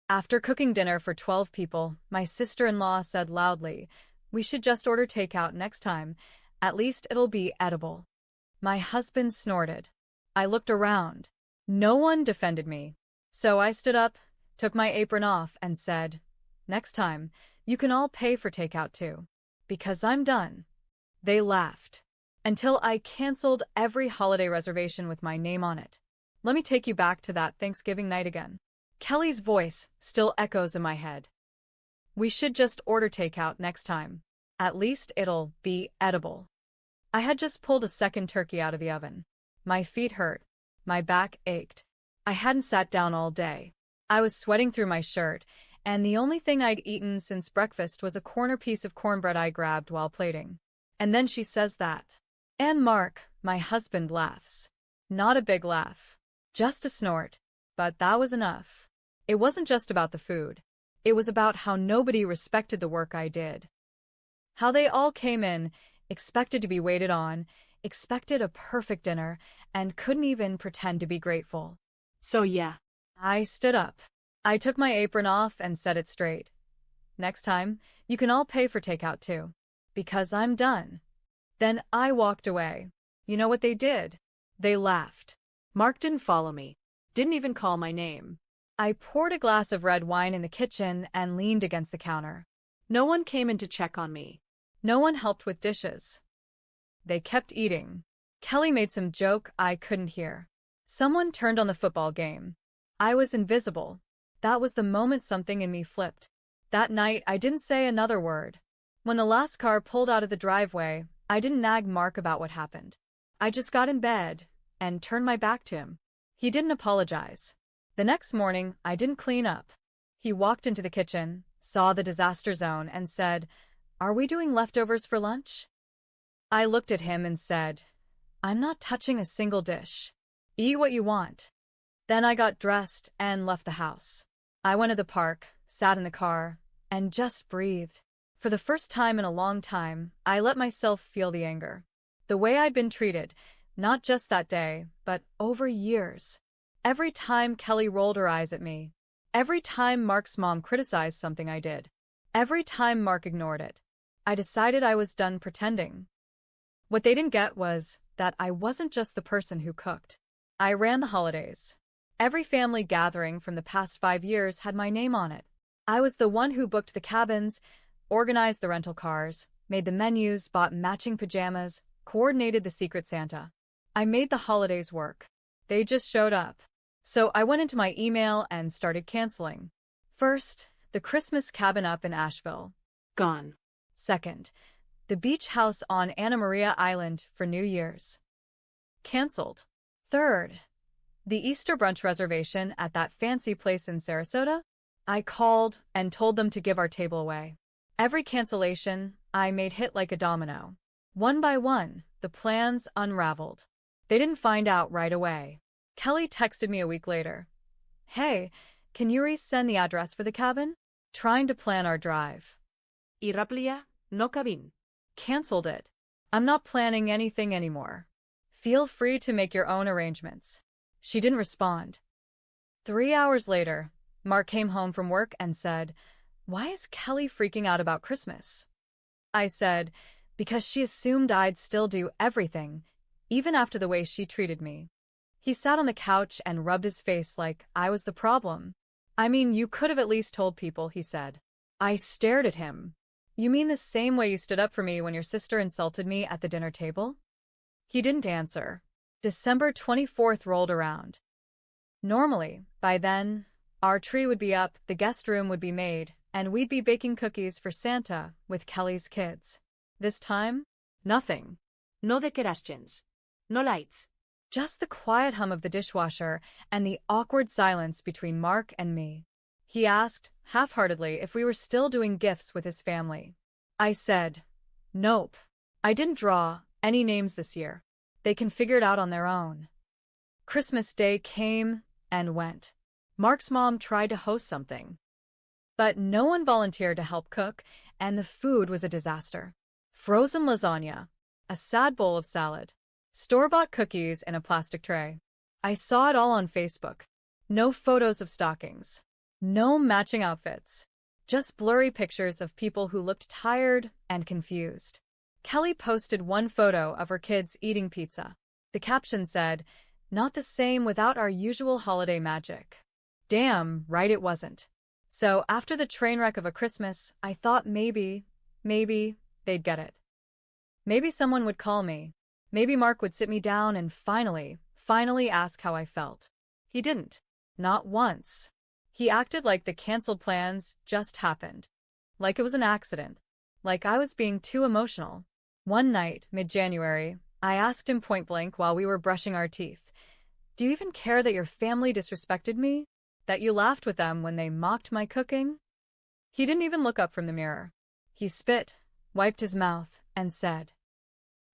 After cooking dinner for 12 people, my sister-in-law said loudly, "We should just order takeout next time. At least it'll be edible." My husband snorted. I looked around. No one defended me. So I stood up, took my apron off, and said, "Next time, you can all pay for takeout too. Because I'm done." They laughed. Until I canceled every holiday reservation with my name on it. Let me take you back to that Thanksgiving night again. Kelly's voice still echoes in my head. "We should just order takeout next time. At least it'll be edible." I had just pulled a second turkey out of the oven. My feet hurt. My back ached. I hadn't sat down all day. I was sweating through my shirt, and the only thing I'd eaten since breakfast was a corner piece of cornbread I grabbed while plating. And then she says that. And Mark, my husband, laughs. Not a big laugh. Just a snort. But that was enough. It wasn't just about the food. It was about how nobody respected the work I did. How they all came in, expected to be waited on, expected a perfect dinner, and couldn't even pretend to be grateful. So yeah. I stood up. I took my apron off and set it straight. "Next time, you can all pay for takeout too. Because I'm done." Then I walked away. You know what they did? They laughed. Mark didn't follow me. Didn't even call my name. I poured a glass of red wine in the kitchen and leaned against the counter. No one came in to check on me. No one helped with dishes. They kept eating. Kelly made some joke I couldn't hear. Someone turned on the football game. I was invisible. That was the moment something in me flipped. That night, I didn't say another word. When the last car pulled out of the driveway, I didn't nag Mark about what happened. I just got in bed and turned my back to him. He didn't apologize. The next morning, I didn't clean up. He walked into the kitchen, saw the disaster zone, and said, "Are we doing leftovers for lunch?" I looked at him and said, "I'm not touching a single dish. Eat what you want." Then I got dressed and left the house. I went to the park, sat in the car, and just breathed. For the first time in a long time, I let myself feel the anger. The way I'd been treated, not just that day, but over years. Every time Kelly rolled her eyes at me. Every time Mark's mom criticized something I did. Every time Mark ignored it. I decided I was done pretending. What they didn't get was that I wasn't just the person who cooked. I ran the holidays. Every family gathering from the past 5 years had my name on it. I was the one who booked the cabins, organized the rental cars, made the menus, bought matching pajamas, coordinated the Secret Santa. I made the holidays work. They just showed up. So I went into my email and started canceling. First, the Christmas cabin up in Asheville. Gone. Second, the beach house on Anna Maria Island for New Year's. Canceled. Third, the Easter brunch reservation at that fancy place in Sarasota. I called and told them to give our table away. Every cancellation I made hit like a domino. One by one, the plans unraveled. They didn't find out right away. Kelly texted me a week later. "Hey, can you resend the address for the cabin? Trying to plan our drive." Iraplia, no cabin. Canceled it. "I'm not planning anything anymore. Feel free to make your own arrangements." She didn't respond. 3 hours later, Mark came home from work and said, "Why is Kelly freaking out about Christmas?" I said, "Because she assumed I'd still do everything, even after the way she treated me." He sat on the couch and rubbed his face like I was the problem. "I mean, you could have at least told people," he said. I stared at him. "You mean the same way you stood up for me when your sister insulted me at the dinner table?" He didn't answer. December 24th rolled around. Normally, by then, our tree would be up, the guest room would be made, and we'd be baking cookies for Santa with Kelly's kids. This time, nothing. No decorations. No lights. Just the quiet hum of the dishwasher and the awkward silence between Mark and me. He asked, half-heartedly, if we were still doing gifts with his family. I said, "Nope. I didn't draw any names this year. They can figure it out on their own." Christmas Day came and went. Mark's mom tried to host something. But no one volunteered to help cook, and the food was a disaster. Frozen lasagna, a sad bowl of salad, store-bought cookies in a plastic tray. I saw it all on Facebook. No photos of stockings. No matching outfits. Just blurry pictures of people who looked tired and confused. Kelly posted one photo of her kids eating pizza. The caption said, "Not the same without our usual holiday magic." Damn right it wasn't. So after the train wreck of a Christmas, I thought maybe they'd get it. Maybe someone would call me. Maybe Mark would sit me down and finally ask how I felt. He didn't. Not once. He acted like the canceled plans just happened. Like it was an accident. Like I was being too emotional. One night, mid-January, I asked him point blank while we were brushing our teeth, "Do you even care that your family disrespected me? That you laughed with them when they mocked my cooking?" He didn't even look up from the mirror. He spit, wiped his mouth, and said,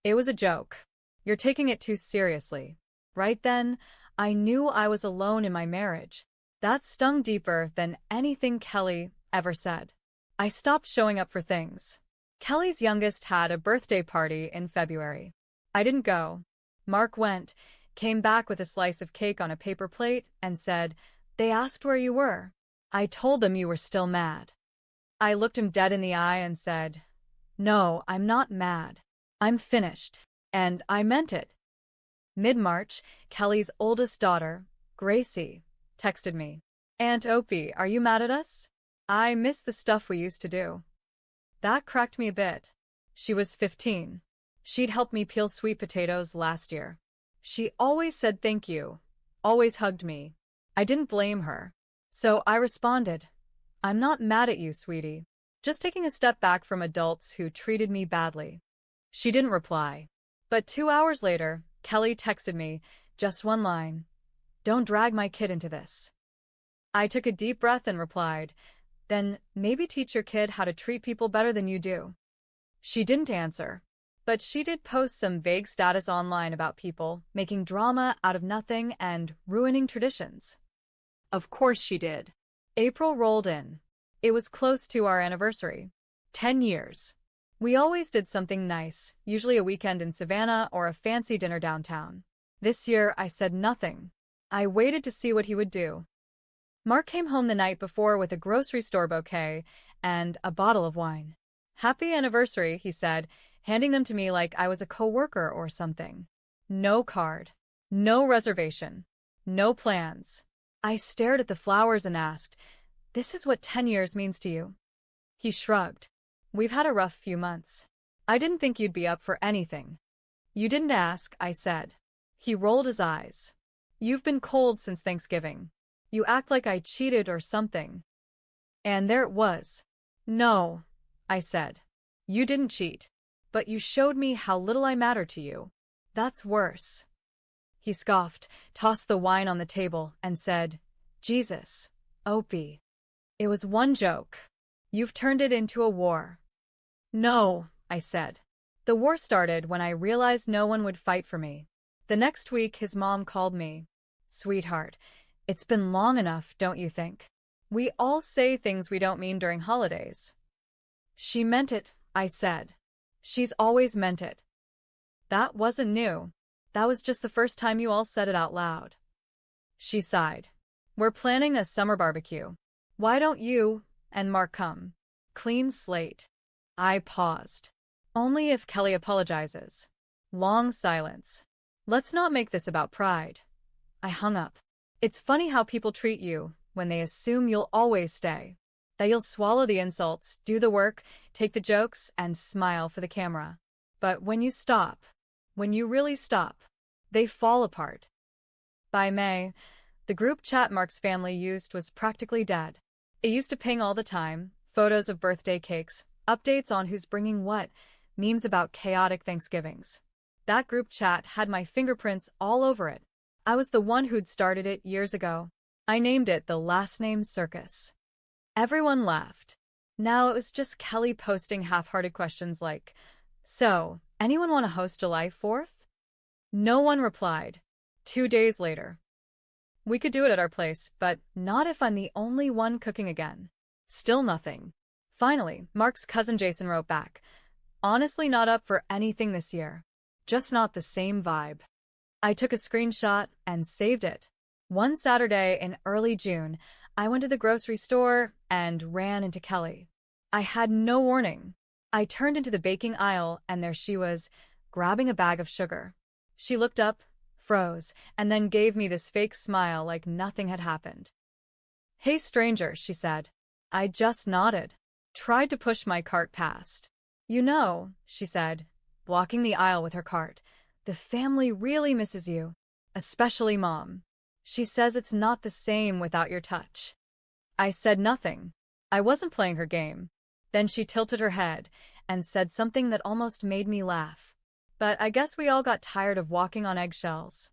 "It was a joke. You're taking it too seriously." Right then, I knew I was alone in my marriage. That stung deeper than anything Kelly ever said. I stopped showing up for things. Kelly's youngest had a birthday party in February. I didn't go. Mark went, came back with a slice of cake on a paper plate, and said, "They asked where you were." I told them you were still mad. I looked him dead in the eye and said, "No, I'm not mad. I'm finished." And I meant it. Mid-March, Kelly's oldest daughter, Gracie, texted me, "Aunt Opie, are you mad at us? I miss the stuff we used to do." That cracked me a bit. She was 15. She'd helped me peel sweet potatoes last year. She always said thank you, always hugged me. I didn't blame her. So I responded, "I'm not mad at you, sweetie. Just taking a step back from adults who treated me badly." She didn't reply. But 2 hours later, Kelly texted me, just one line, "Don't drag my kid into this." I took a deep breath and replied, "Then maybe teach your kid how to treat people better than you do." She didn't answer, but she did post some vague status online about people making drama out of nothing and ruining traditions. Of course she did. April rolled in. It was close to our anniversary. 10 years. We always did something nice, usually a weekend in Savannah or a fancy dinner downtown. This year, I said nothing. I waited to see what he would do. Mark came home the night before with a grocery store bouquet and a bottle of wine. "Happy anniversary," he said, handing them to me like I was a coworker or something. No card. No reservation. No plans. I stared at the flowers and asked, "This is what 10 years means to you?" He shrugged. "We've had a rough few months. I didn't think you'd be up for anything." "You didn't ask," I said. He rolled his eyes. "You've been cold since Thanksgiving. You act like I cheated or something." And there it was. "No," I said. "You didn't cheat. But you showed me how little I matter to you. That's worse." He scoffed, tossed the wine on the table, and said, "Jesus, Opie. It was one joke. You've turned it into a war." "No," I said. The war started when I realized no one would fight for me. The next week, his mom called me. "Sweetheart, it's been long enough, don't you think? We all say things we don't mean during holidays." "She meant it," I said. "She's always meant it." "That wasn't new. That was just the first time you all said it out loud." She sighed. "We're planning a summer barbecue. Why don't you and Mark come? Clean slate." I paused. "Only if Kelly apologizes." Long silence. "Let's not make this about pride." I hung up. It's funny how people treat you when they assume you'll always stay. That you'll swallow the insults, do the work, take the jokes, and smile for the camera. But when you stop, when you really stop, they fall apart. By May, the group chat Mark's family used was practically dead. It used to ping all the time, photos of birthday cakes, updates on who's bringing what, memes about chaotic Thanksgivings. That group chat had my fingerprints all over it. I was the one who'd started it years ago. I named it the Last Name Circus. Everyone laughed. Now it was just Kelly posting half-hearted questions like, "So, anyone want to host July 4th? No one replied. 2 days later. "We could do it at our place, but not if I'm the only one cooking again." Still nothing. Finally, Mark's cousin Jason wrote back, "Honestly not up for anything this year. Just not the same vibe." I took a screenshot and saved it. One Saturday in early June, I went to the grocery store and ran into Kelly. I had no warning. I turned into the baking aisle and there she was, grabbing a bag of sugar. She looked up, froze, and then gave me this fake smile like nothing had happened. "Hey, stranger," she said. I just nodded, tried to push my cart past. "You know," she said, blocking the aisle with her cart, "the family really misses you, especially Mom. She says it's not the same without your touch." I said nothing. I wasn't playing her game. Then she tilted her head and said something that almost made me laugh. But I guess we all got tired of walking on eggshells.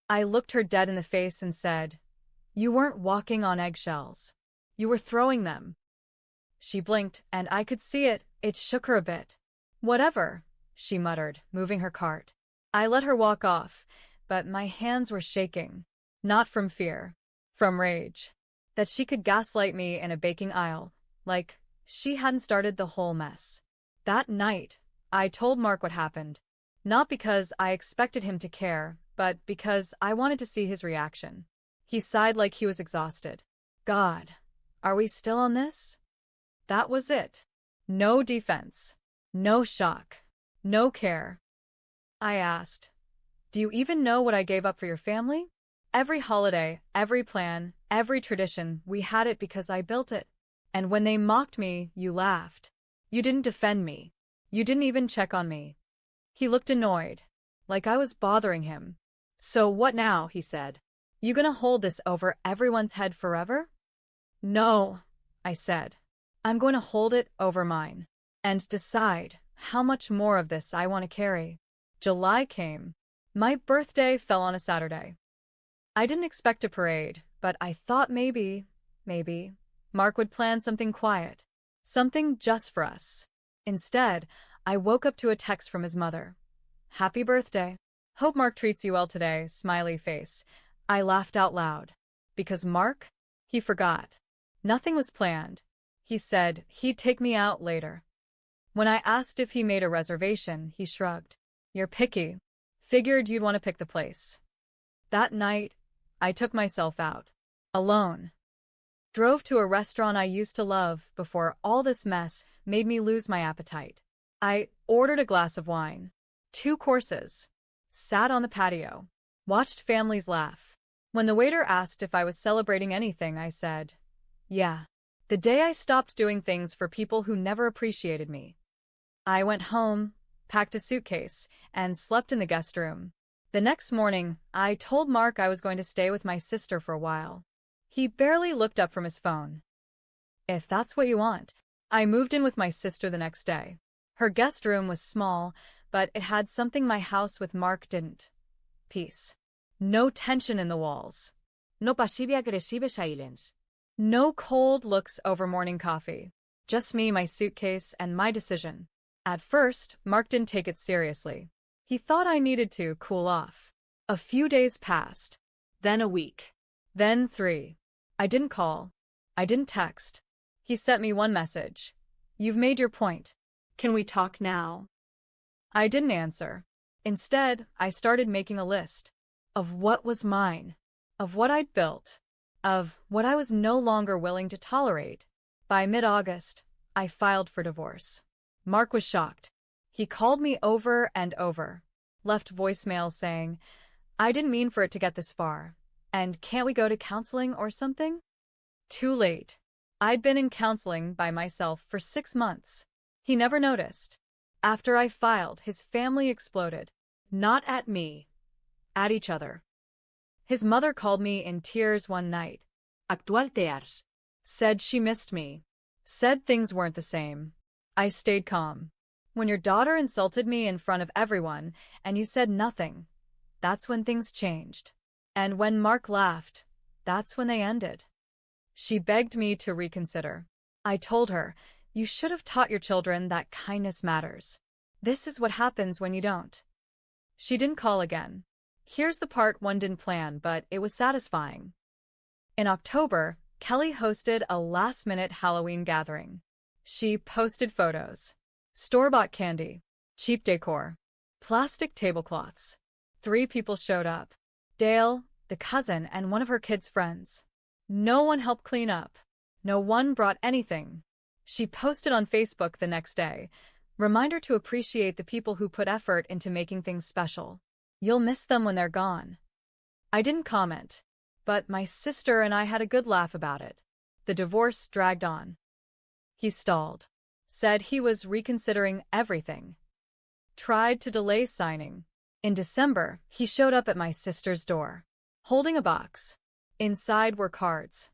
I looked her dead in the face and said, "You weren't walking on eggshells. You were throwing them." She blinked, and I could see it. It shook her a bit. "Whatever," she muttered, moving her cart. I let her walk off, but my hands were shaking. Not from fear, from rage. That she could gaslight me in a baking aisle, like she hadn't started the whole mess. That night, I told Mark what happened. Not because I expected him to care, but because I wanted to see his reaction. He sighed like he was exhausted. God, are we still on this? That was it. No defense. No shock. No care. I asked, "Do you even know what I gave up for your family? Every holiday, every plan, every tradition, we had it because I built it. And when they mocked me, you laughed. You didn't defend me. You didn't even check on me." He looked annoyed, like I was bothering him. "So what now?" he said. "You gonna hold this over everyone's head forever?" "No," I said. "I'm going to hold it over mine. And decide how much more of this I want to carry." July came. My birthday fell on a Saturday. I didn't expect a parade, but I thought maybe, Mark would plan something quiet. Something just for us. Instead, I woke up to a text from his mother. "Happy birthday. Hope Mark treats you well today," smiley face. I laughed out loud. Because Mark? He forgot. Nothing was planned. He said he'd take me out later. When I asked if he made a reservation, he shrugged. "You're picky. Figured you'd want to pick the place." That night, I took myself out. Alone. Drove to a restaurant I used to love before all this mess made me lose my appetite. I ordered a glass of wine. 2 courses. Sat on the patio. Watched families laugh. When the waiter asked if I was celebrating anything, I said, "Yeah. The day I stopped doing things for people who never appreciated me." I went home, packed a suitcase, and slept in the guest room. The next morning, I told Mark I was going to stay with my sister for a while. He barely looked up from his phone. "If that's what you want." I moved in with my sister the next day. Her guest room was small, but it had something my house with Mark didn't. Peace. No tension in the walls. No passive-aggressive silence. No cold looks over morning coffee. Just me, my suitcase, and my decision. At first, Mark didn't take it seriously. He thought I needed to cool off. A few days passed. Then a week. Then 3. I didn't call. I didn't text. He sent me one message. "You've made your point. Can we talk now?" I didn't answer. Instead, I started making a list. Of what was mine. Of what I'd built. Of what I was no longer willing to tolerate. By mid-August, I filed for divorce. Mark was shocked. He called me over and over. Left voicemails saying, "I didn't mean for it to get this far. And can't we go to counseling or something?" Too late. I'd been in counseling by myself for 6 months. He never noticed. After I filed, his family exploded. Not at me. At each other. His mother called me in tears one night. Actual tears. Said she missed me. Said things weren't the same. I stayed calm. When your daughter insulted me in front of everyone and you said nothing, that's when things changed. And when Mark laughed, that's when they ended. She begged me to reconsider. I told her, "You should have taught your children that kindness matters. This is what happens when you don't." She didn't call again. Here's the part one didn't plan, but it was satisfying. In October, Kelly hosted a last-minute Halloween gathering. She posted photos. Store-bought candy. Cheap decor. Plastic tablecloths. 3 people showed up. Dale, the cousin, and one of her kids' friends. No one helped clean up. No one brought anything. She posted on Facebook the next day. Reminder to appreciate the people who put effort into making things special. You'll miss them when they're gone. I didn't comment, but my sister and I had a good laugh about it. The divorce dragged on. He stalled, said he was reconsidering everything, tried to delay signing. In December, he showed up at my sister's door, holding a box. Inside were cards,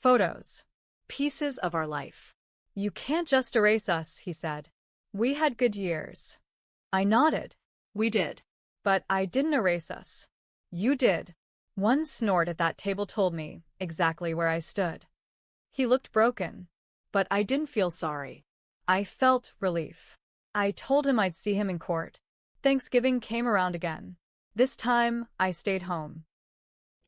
photos, Pieces of our life. "You can't just erase us," he said. "We had good years." I nodded. We did. "But I didn't erase us. You did." One snort at that table told me exactly where I stood. He looked broken, But I didn't feel sorry. I felt relief. I told him I'd see him in court. Thanksgiving came around again. This time, I stayed home.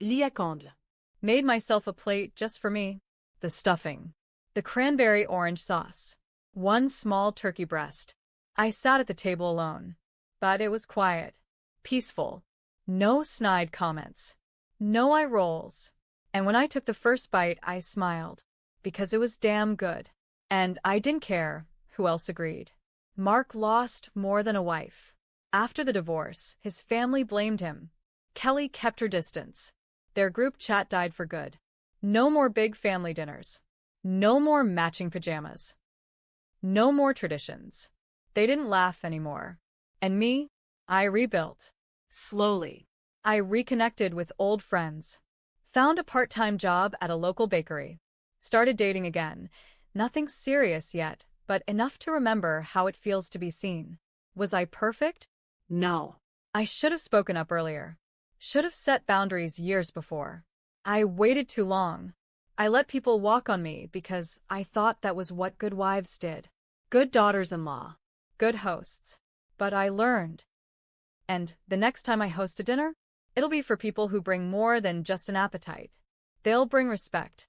Liacande. Made myself a plate just for me. The stuffing. The cranberry orange sauce. One small turkey breast. I sat at the table alone. But it was quiet. Peaceful. No snide comments. No eye rolls. And when I took the first bite, I smiled. Because it was damn good. And I didn't care who else agreed. Mark lost more than a wife. After the divorce, his family blamed him. Kelly kept her distance. Their group chat died for good. No more big family dinners. No more matching pajamas. No more traditions. They didn't laugh anymore. And me, I rebuilt. Slowly. I reconnected with old friends. Found a part-time job at a local bakery. Started dating again. Nothing serious yet, but enough to remember how it feels to be seen. Was I perfect? No. I should have spoken up earlier. Should have set boundaries years before. I waited too long. I let people walk on me because I thought that was what good wives did. Good daughters-in-law. Good hosts. But I learned. And the next time I host a dinner, it'll be for people who bring more than just an appetite. They'll bring respect.